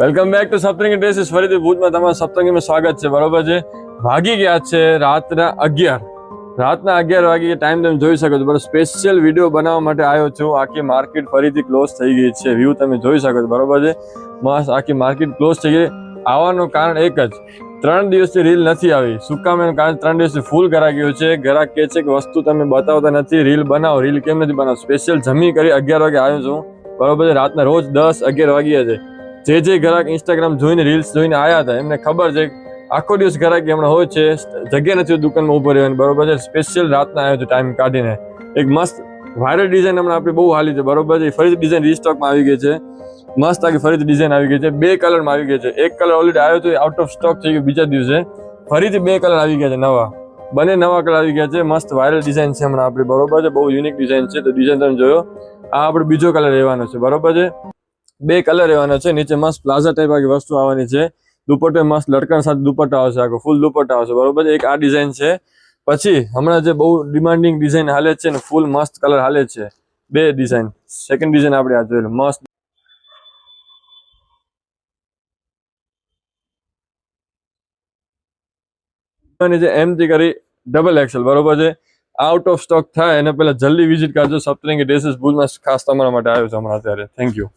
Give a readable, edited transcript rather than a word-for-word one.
Welcome back to Saptarangi dresses. ફરીથી ભુજમાં તમારું સપ્તરંગીમાં સ્વાગત છે. બરોબર છે. વાગી ગયા છે રાતના 11 વાગે ટાઈમ તમે જોઈ શકો છો. બરોબર, સ્પેશિયલ વિડીયો બનાવવા માટે આવ્યો છું. આખી માર્કેટ ફરીથી ક્લોઝ થઈ ગઈ છે. વ્યૂ તમે જોઈ શકો છો. બરોબર છે, મસ્ત આખી માર્કેટ ક્લોઝ થઈ ગઈ. આવવાનું કારણ એક જ, 3 દિવસથી રીલ નથી આવી. શું કામ? એનું કારણ 3 દિવસથી ફૂલ ઘરાક ગયું છે. ઘરાક કહે છે કે વસ્તુ તમે બતાવતા નથી, રીલ બનાવો. રીલ કેમ નથી બનાવો? સ્પેશિયલ જમી કરી 11 વાગે આવ્યો છું. બરોબર છે. રાતના રોજ 10-11 વાગ્યા છે. જે ગ્રાહક ઇન્સ્ટાગ્રામ જોઈને રીલ્સ જોઈને આવ્યા હતા એમને ખબર છે આખો દિવસ ગ્રાહક હમણાં હોય છે, જગ્યા નથી દુકાનમાં ઉભો રહેવાની. બરોબર છે. સ્પેશિયલ રાતના આવ્યો છે ટાઈમ કાઢીને. એક મસ્ત વાયરલ ડિઝાઇન હમણાં આપણી બહુ હાલી છે. બરોબર છે. ફરીથી ડિઝાઇન રીસ્ટોકમાં આવી ગઈ છે. મસ્ત આખી ફરીથી ડિઝાઇન આવી ગઈ છે. 2 કલરમાં આવી ગઈ છે. એક કલર ઓલરેડી આવ્યો હતો, આઉટ ઓફ સ્ટોક થઈ ગયો બીજા દિવસે. ફરીથી 2 કલર આવી ગયા છે નવા. બંને નવા કલર આવી ગયા છે. મસ્ત વાયરલ ડિઝાઇન છે હમણાં આપણી. બરોબર છે. બહુ યુનિક ડિઝાઇન છે. તો ડિઝાઇન તમે જોયો. આ આપણે બીજો કલર રહેવાનો છે. બરોબર છે. 2 કલર રહેવાના છે. નીચે મસ્ત પ્લાઝા ટાઈપ આખી વસ્તુ આવવાની છે. દુપટ્ટો મસ્ત લટકણ સાથે દુપટ્ટો આવશે, આખો ફૂલ દુપટ્ટો આવશે. બરોબર છે. એક આ ડિઝાઇન છે. પછી હમણાં જે બહુ ડિમાન્ડિંગ ડિઝાઇન હાલે છે ને, ફૂલ મસ્ત કલર હાલે છે. 2 ડિઝાઇન. સેકન્ડ ડિઝાઇન આપણે આ જોયેલું મસ્ત છે. એમ થી કરી XXL. બરોબર છે. આઉટ ઓફ સ્ટોક થાય એને પહેલા જલ્દી વિઝિટ કરજો. સપ્તરંગી ડ્રેસીસ ભુજમાં ખાસ તમારા માટે આવ્યો છે હમણાં અત્યારે. Thank you.